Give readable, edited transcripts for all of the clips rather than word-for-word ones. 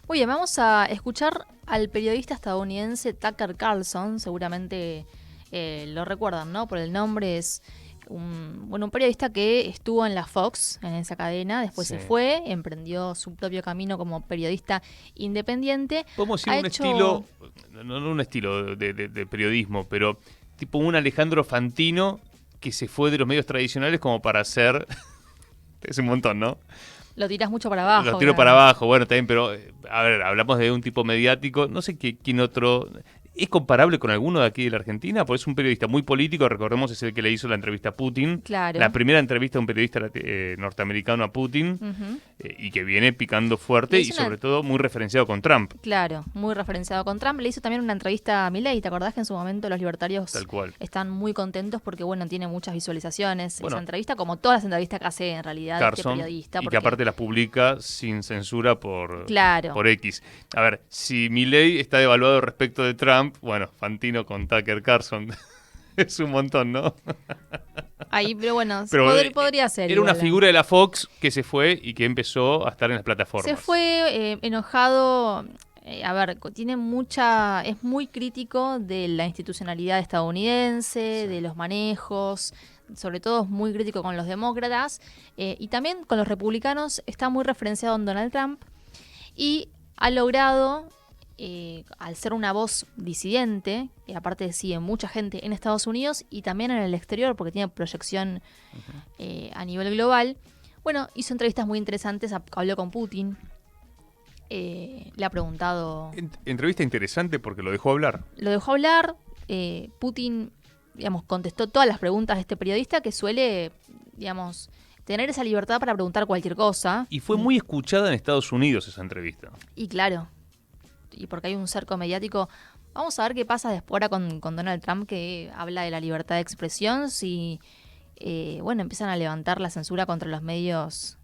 Muy bien, vamos a escuchar al periodista estadounidense Tucker Carlson. Seguramente lo recuerdan, ¿no? Por el nombre. Es un periodista que estuvo en la Fox, en esa cadena. Después Sí. se fue, emprendió su propio camino como periodista independiente. Podemos decir Ha un hecho... estilo, no un estilo de periodismo, pero tipo un Alejandro Fantino que se fue de los medios tradicionales como para hacer... Es un montón, ¿no? Lo tiras mucho para abajo. Lo tiro para Claramente. abajo, bueno, también, pero a ver, hablamos de un tipo mediático, no sé quién otro... ¿Es comparable con alguno de aquí de la Argentina? Porque es un periodista muy político, recordemos, es el que le hizo la entrevista a Putin. Claro. La primera entrevista de un periodista norteamericano a Putin, Ujú. y que viene picando fuerte Le y hizo una... sobre todo muy referenciado con Trump, Claro, muy referenciado con Trump. Le hizo también una entrevista a Milei. ¿Te acordás que en su momento los libertarios tal cual. están muy contentos porque, bueno, tiene muchas visualizaciones esa Bueno, entrevista, como todas las entrevistas que hace en realidad este Carson, periodista? y que Porque, aparte las publica sin censura por claro, X. A ver, si Milei está devaluado respecto de Trump, bueno, Fantino con Tucker Carlson es un montón, ¿no? ahí, pero bueno, Pero podría ser era una igual. figura de la Fox que se fue y que empezó a estar en las plataformas. Se fue enojado. A ver, es muy crítico de la institucionalidad estadounidense, Sí. de los manejos, sobre todo es muy crítico con los demócratas y también con los republicanos. Está muy referenciado en Donald Trump y ha logrado, al ser una voz disidente, y aparte sigue mucha gente en Estados Unidos y también en el exterior porque tiene proyección a nivel global. Bueno, hizo entrevistas muy interesantes, habló con Putin, le ha preguntado, Entrevista interesante porque lo dejó hablar. lo dejó hablar, Putin, digamos, contestó todas las preguntas de este periodista que suele, digamos, tener esa libertad para preguntar cualquier cosa. Y fue muy escuchada en Estados Unidos esa entrevista. Y claro, y porque hay un cerco mediático. Vamos a ver qué pasa después ahora con Donald Trump, que habla de la libertad de expresión, si, bueno, empiezan a levantar la censura contra los medios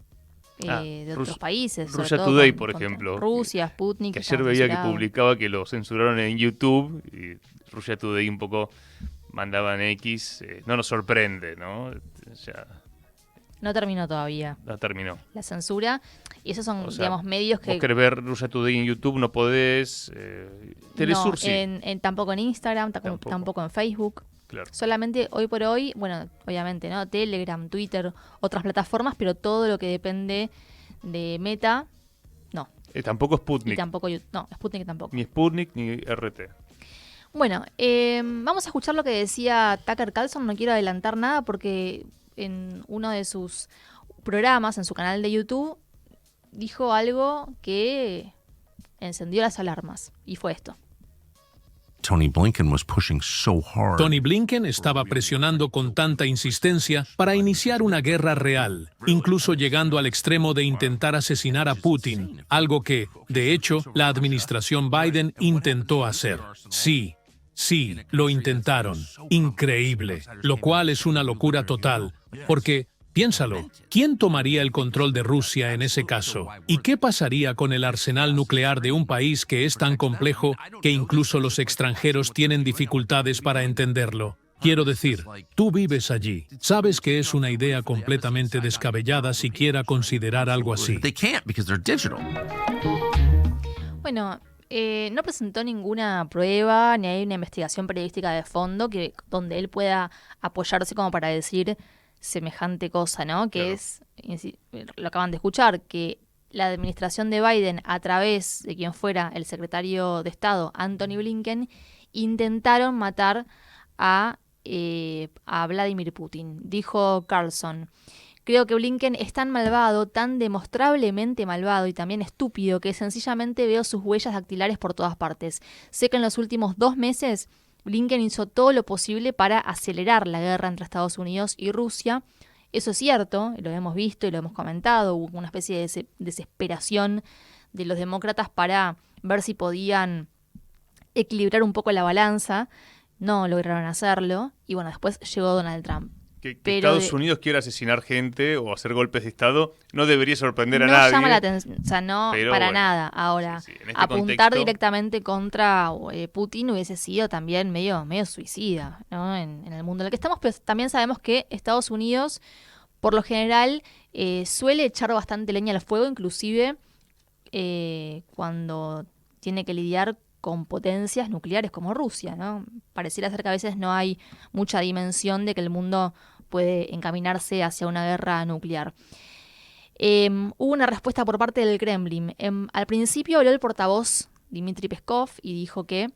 de otros países. Sobre Russia todo Today, contra por ejemplo. Rusia, Sputnik. Que estaba ayer veía que censurado. publicaba que lo censuraron en YouTube y Russia Today un poco mandaba en X. No nos sorprende, ¿no? Ya No terminó todavía la terminó. la censura. Y esos son, O sea, digamos, medios que... vos querés ver Russia Today en YouTube, no podés. Telesur no, sí. tampoco en Instagram, Tampoco. tampoco en Facebook. Claro. Solamente hoy por hoy, bueno, obviamente, ¿no? Telegram, Twitter, otras plataformas, pero todo lo que depende de Meta, no. Tampoco Y Sputnik. tampoco, no, Sputnik tampoco. Ni Sputnik ni RT. Bueno, vamos a escuchar lo que decía Tucker Carlson. No quiero adelantar nada porque en uno de sus programas, en su canal de YouTube, dijo algo que encendió las alarmas. Y fue esto. Tony Blinken was pushing so hard. Tony Blinken estaba presionando con tanta insistencia para iniciar una guerra real, incluso llegando al extremo de intentar asesinar a Putin, algo que, de hecho, la administración Biden intentó hacer. Sí, lo intentaron. Increíble, lo cual es una locura total, porque... Piénsalo, ¿quién tomaría el control de Rusia en ese caso? ¿Y qué pasaría con el arsenal nuclear de un país que es tan complejo que incluso los extranjeros tienen dificultades para entenderlo? Quiero decir, tú vives allí. Sabes que es una idea completamente descabellada siquiera considerar algo así. They can't because they're digital. Bueno, no presentó ninguna prueba ni hay una investigación periodística de fondo donde él pueda apoyarse como para decir semejante cosa, ¿no? Que Claro. lo acaban de escuchar, que la administración de Biden, a través de quien fuera el secretario de Estado, Anthony Blinken, intentaron matar a Vladimir Putin. Dijo Carlson: creo que Blinken es tan malvado, tan demostrablemente malvado y también estúpido, que sencillamente veo sus huellas dactilares por todas partes. Sé que en los últimos 2 meses Blinken hizo todo lo posible para acelerar la guerra entre Estados Unidos y Rusia. Eso es cierto, lo hemos visto y lo hemos comentado. Hubo una especie de desesperación de los demócratas para ver si podían equilibrar un poco la balanza. No lograron hacerlo. Y bueno, después llegó Donald Trump. Que Pero Estados Unidos quiera asesinar gente o hacer golpes de Estado no debería sorprender a no nadie. llama la atención, o sea, no pero para bueno, nada. Ahora, sí, en este apuntar contexto, directamente contra Putin hubiese sido también medio suicida, ¿no? En el mundo en el que estamos, pero también sabemos que Estados Unidos, por lo general, suele echar bastante leña al fuego, inclusive cuando tiene que lidiar con potencias nucleares como Rusia, ¿no? Pareciera ser que a veces no hay mucha dimensión de que el mundo puede encaminarse hacia una guerra nuclear. Hubo una respuesta por parte del Kremlin. Al principio habló el portavoz Dmitry Peskov y dijo que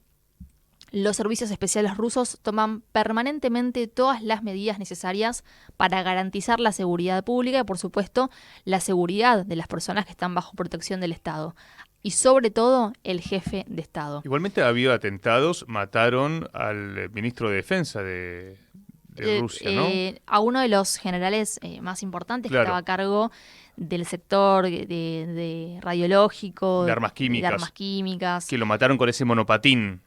los servicios especiales rusos toman permanentemente todas las medidas necesarias para garantizar la seguridad pública y, por supuesto, la seguridad de las personas que están bajo protección del Estado. Y sobre todo, el jefe de Estado. Igualmente ha habido atentados, mataron al ministro de Defensa de Rusia, ¿no? A uno de los generales más importantes Claro. que estaba a cargo del sector de radiológico, De armas químicas. Que lo mataron con ese monopatín.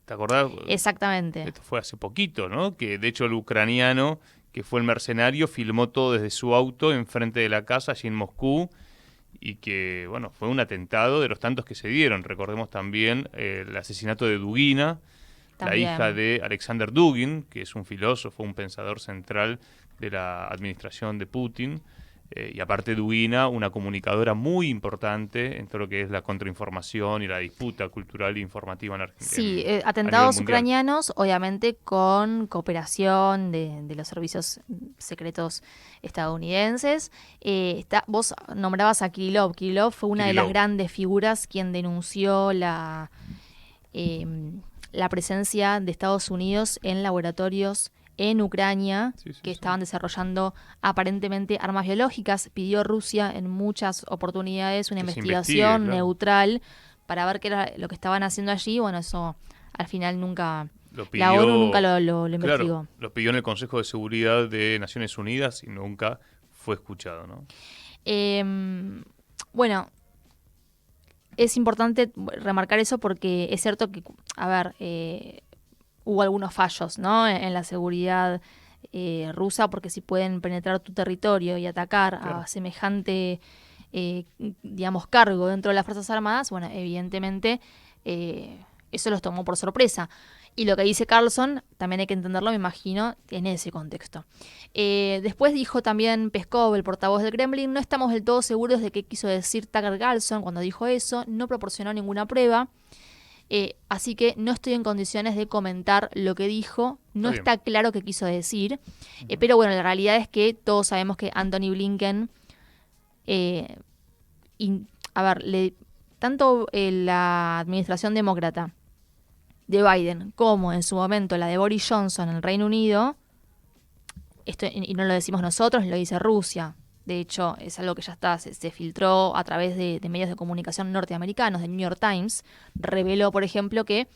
¿Te acordás? Exactamente. Esto fue hace poquito, ¿no? Que de hecho el ucraniano, que fue el mercenario, filmó todo desde su auto enfrente de la casa allí en Moscú y que, bueno, fue un atentado de los tantos que se dieron. Recordemos también el asesinato de Dugina, También. la hija de Alexander Dugin, que es un filósofo, un pensador central de la administración de Putin. Y aparte Dugina, una comunicadora muy importante en todo lo que es la contrainformación y la disputa cultural e informativa en Argentina. Sí, a atentados nivel mundial. ucranianos, obviamente con cooperación de los servicios secretos estadounidenses. Vos nombrabas a Kirillov. Kirillov fue una de las Kirillov. grandes figuras quien denunció la presencia de Estados Unidos en laboratorios en Ucrania, Sí, sí, que sí. estaban desarrollando aparentemente armas biológicas. Pidió Rusia en muchas oportunidades una Que se investigación investigue, claro. neutral para ver qué era lo que estaban haciendo allí. Bueno, eso al final nunca... Lo la ONU nunca lo investigó. Claro, lo pidió en el Consejo de Seguridad de Naciones Unidas y nunca fue escuchado, ¿no? Bueno, es importante remarcar eso porque es cierto que, a ver, hubo algunos fallos, ¿no? en la seguridad rusa, porque si pueden penetrar tu territorio y atacar Claro. a semejante, digamos, cargo dentro de las Fuerzas Armadas, bueno, evidentemente eso los tomó por sorpresa. Y lo que dice Carlson, también hay que entenderlo, me imagino, en ese contexto. Después dijo también Peskov, el portavoz del Kremlin, no estamos del todo seguros de qué quiso decir Tucker Carlson cuando dijo eso, no proporcionó ninguna prueba, así que no estoy en condiciones de comentar lo que dijo, no Está está claro qué quiso decir, pero bueno, la realidad es que todos sabemos que Antony Blinken, tanto la administración demócrata de Biden como en su momento la de Boris Johnson en el Reino Unido, esto y no lo decimos nosotros, lo dice Rusia. De hecho, es algo que ya está, se filtró a través de medios de comunicación norteamericanos, de New York Times. Reveló, por ejemplo, que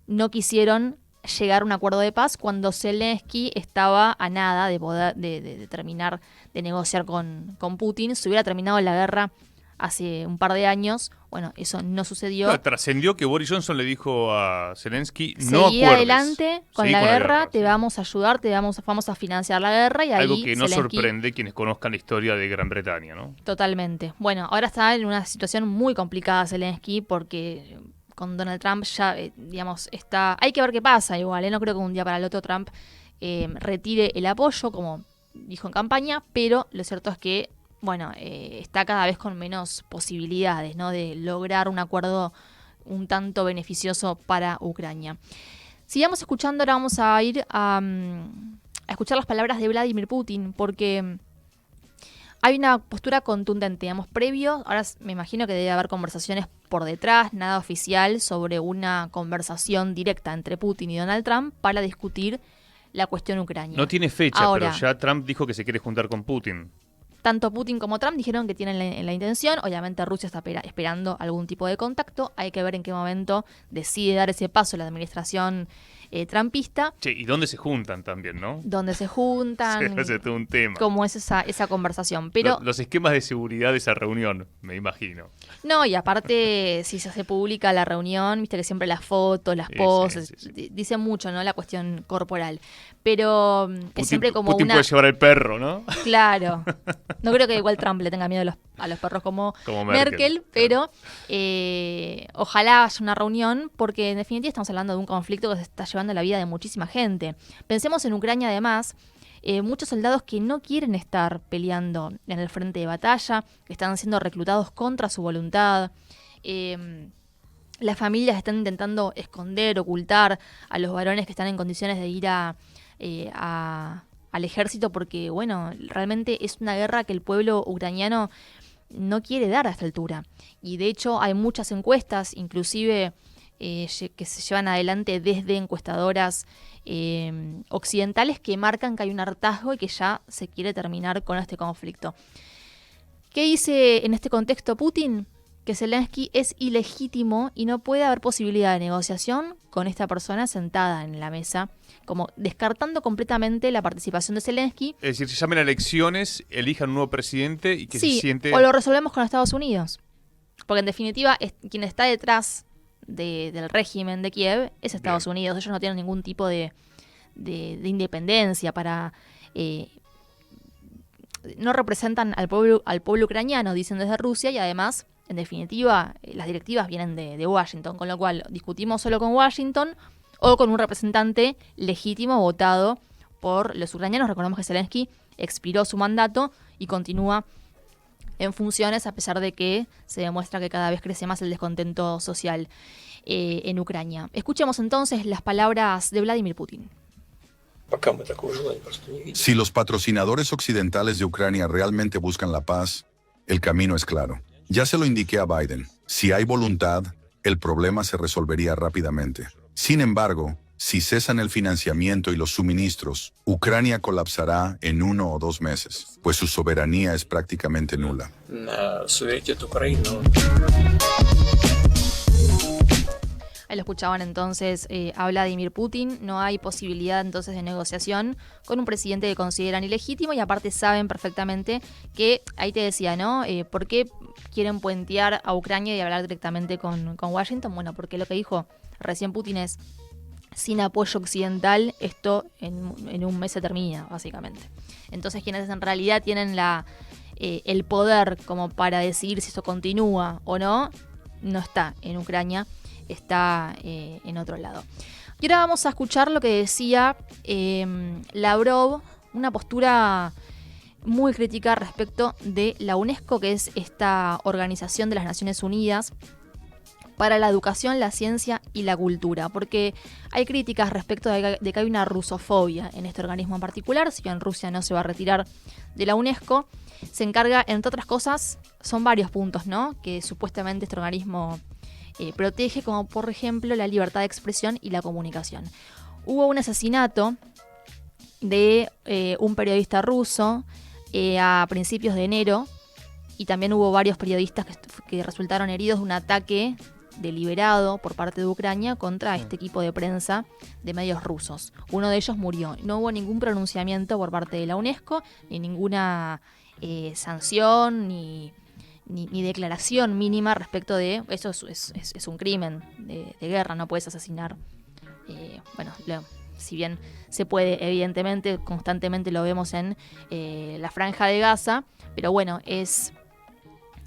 no quisieron llegar a un acuerdo de paz cuando Zelensky estaba a nada de poder de terminar de negociar con Putin. Se hubiera terminado la guerra hace un par de años. Bueno, eso no sucedió. Claro, trascendió que Boris Johnson le dijo a Zelensky, no Seguí acuerdes. adelante con Seguí la guerra, te sí. vamos a ayudar, vamos a financiar la guerra y ahí Algo que no Zelensky... sorprende quienes conozcan la historia de Gran Bretaña, ¿no? Totalmente. Bueno, ahora está en una situación muy complicada Zelensky porque con Donald Trump ya, digamos, está... Hay que ver qué pasa igual, no creo que un día para el otro Trump retire el apoyo, como dijo en campaña, pero lo cierto es que, bueno, está cada vez con menos posibilidades, ¿no?, de lograr un acuerdo un tanto beneficioso para Ucrania. Sigamos escuchando, ahora vamos a ir a escuchar las palabras de Vladimir Putin, porque hay una postura contundente, digamos, previo. Ahora me imagino que debe haber conversaciones por detrás, nada oficial, sobre una conversación directa entre Putin y Donald Trump para discutir la cuestión ucrania. No tiene fecha, Ahora, pero ya Trump dijo que se quiere juntar con Putin. tanto Putin como Trump dijeron que tienen la intención. Obviamente Rusia está esperando algún tipo de contacto. Hay que ver en qué momento decide dar ese paso la administración trumpista. Che, ¿y dónde se juntan también, no? Donde se juntan, Se hace todo un tema. cómo es esa conversación. Pero Los esquemas de seguridad de esa reunión, me imagino. no, y aparte, si se hace pública la reunión, viste que siempre las fotos, las poses, sí. dicen mucho, ¿no? La cuestión corporal. Pero es siempre como Putin una... puede llevar el perro, ¿no? Claro. No creo que igual Trump le tenga miedo a los perros como Merkel, pero ojalá haya una reunión, porque en definitiva estamos hablando de un conflicto que se está llevando la vida de muchísima gente. Pensemos en Ucrania, además, muchos soldados que no quieren estar peleando en el frente de batalla, que están siendo reclutados contra su voluntad. Las familias están intentando esconder, ocultar a los varones que están en condiciones de ir al ejército porque, bueno, realmente es una guerra que el pueblo ucraniano no quiere dar a esta altura. Y de hecho hay muchas encuestas, inclusive que se llevan adelante desde encuestadoras occidentales que marcan que hay un hartazgo y que ya se quiere terminar con este conflicto. ¿Qué dice en este contexto Putin? Que Zelensky es ilegítimo y no puede haber posibilidad de negociación con esta persona sentada en la mesa, como descartando completamente la participación de Zelensky. Es decir, se llamen a elecciones, elijan un nuevo presidente y que se siente... o lo resolvemos con Estados Unidos. Porque en definitiva, quien está detrás del régimen de Kiev es Estados Unidos. Ellos no tienen ningún tipo de independencia para... no representan al pueblo ucraniano, dicen desde Rusia, y además... En definitiva, las directivas vienen de Washington, con lo cual discutimos solo con Washington o con un representante legítimo votado por los ucranianos. Recordemos que Zelensky expiró su mandato y continúa en funciones a pesar de que se demuestra que cada vez crece más el descontento social en Ucrania. Escuchemos entonces las palabras de Vladimir Putin. Si los patrocinadores occidentales de Ucrania realmente buscan la paz, el camino es claro. Ya se lo indiqué a Biden. Si hay voluntad, el problema se resolvería rápidamente. Sin embargo, si cesan el financiamiento y los suministros, Ucrania colapsará en 1 o 2 meses, pues su soberanía es prácticamente nula. Ahí lo escuchaban entonces a Vladimir Putin. No hay posibilidad entonces de negociación con un presidente que consideran ilegítimo y aparte saben perfectamente que, ahí te decía, ¿no? ¿Por qué quieren puentear a Ucrania y hablar directamente con Washington? Bueno, porque lo que dijo recién Putin es, sin apoyo occidental, esto en un mes se termina, básicamente. Entonces quienes en realidad tienen el poder como para decidir si esto continúa o no está en Ucrania, está en otro lado. Y ahora vamos a escuchar lo que decía Lavrov, una postura muy crítica respecto de la UNESCO, que es esta organización de las Naciones Unidas para la educación, la ciencia y la cultura, porque hay críticas respecto de que hay una rusofobia en este organismo en particular. Si bien Rusia no se va a retirar de la UNESCO, se encarga, entre otras cosas, son varios puntos, ¿no?, que supuestamente este organismo protege, como por ejemplo la libertad de expresión y la comunicación. Hubo un asesinato de un periodista ruso a principios de enero y también hubo varios periodistas que resultaron heridos de un ataque deliberado por parte de Ucrania contra este equipo de prensa de medios rusos. Uno de ellos murió. No hubo ningún pronunciamiento por parte de la UNESCO, ni ninguna sanción, ni declaración mínima respecto de eso. Es un crimen de guerra, no puedes asesinar. Si bien se puede, evidentemente, constantemente lo vemos en la Franja de Gaza, pero bueno, es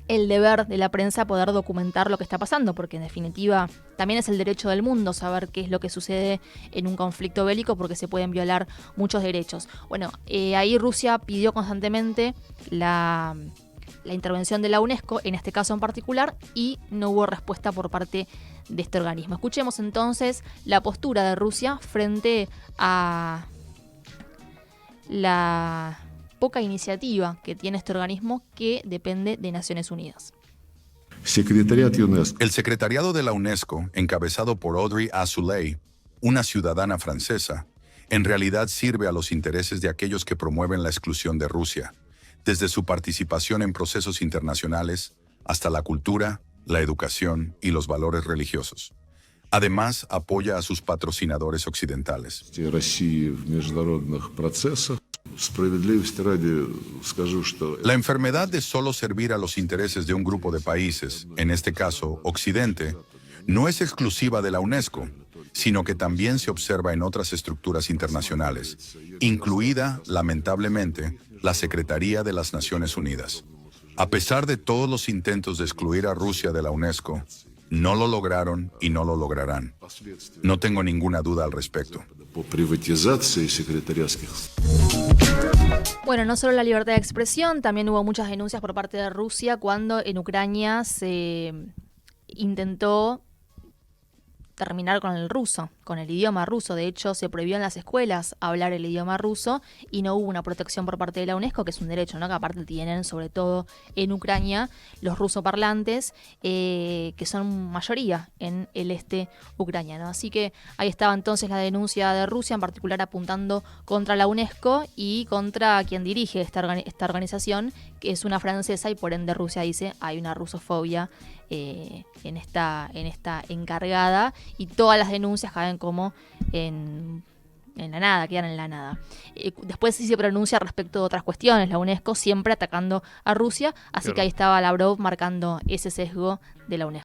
el deber de la prensa poder documentar lo que está pasando, porque en definitiva también es el derecho del mundo saber qué es lo que sucede en un conflicto bélico, porque se pueden violar muchos derechos. Bueno, ahí Rusia pidió constantemente la intervención de la UNESCO, en este caso en particular, y no hubo respuesta por parte de este organismo. Escuchemos entonces la postura de Rusia frente a la poca iniciativa que tiene este organismo que depende de Naciones Unidas. El secretariado de la UNESCO, encabezado por Audrey Azoulay, una ciudadana francesa, en realidad sirve a los intereses de aquellos que promueven la exclusión de Rusia, desde su participación en procesos internacionales hasta la cultura, la educación y los valores religiosos. Además, apoya a sus patrocinadores occidentales. La enfermedad de solo servir a los intereses de un grupo de países, en este caso Occidente, no es exclusiva de la UNESCO, sino que también se observa en otras estructuras internacionales, incluida, lamentablemente, la Secretaría de las Naciones Unidas. A pesar de todos los intentos de excluir a Rusia de la UNESCO, no lo lograron y no lo lograrán. No tengo ninguna duda al respecto. Bueno, no solo la libertad de expresión, también hubo muchas denuncias por parte de Rusia cuando en Ucrania se intentó terminar con el ruso, con el idioma ruso. De hecho, se prohibió en las escuelas hablar el idioma ruso y no hubo una protección por parte de la UNESCO, que es un derecho, ¿no? Que aparte tienen, sobre todo en Ucrania, los rusoparlantes, que son mayoría en el este ucraniano. Así que ahí estaba entonces la denuncia de Rusia, en particular apuntando contra la UNESCO y contra quien dirige esta organización, que es una francesa, y por ende Rusia dice hay una rusofobia en esta encargada, y todas las denuncias caen como en la nada, quedan en la nada. Después sí se pronuncia respecto de otras cuestiones, la UNESCO siempre atacando a Rusia, así que ahí estaba Lavrov marcando ese sesgo de la UNESCO.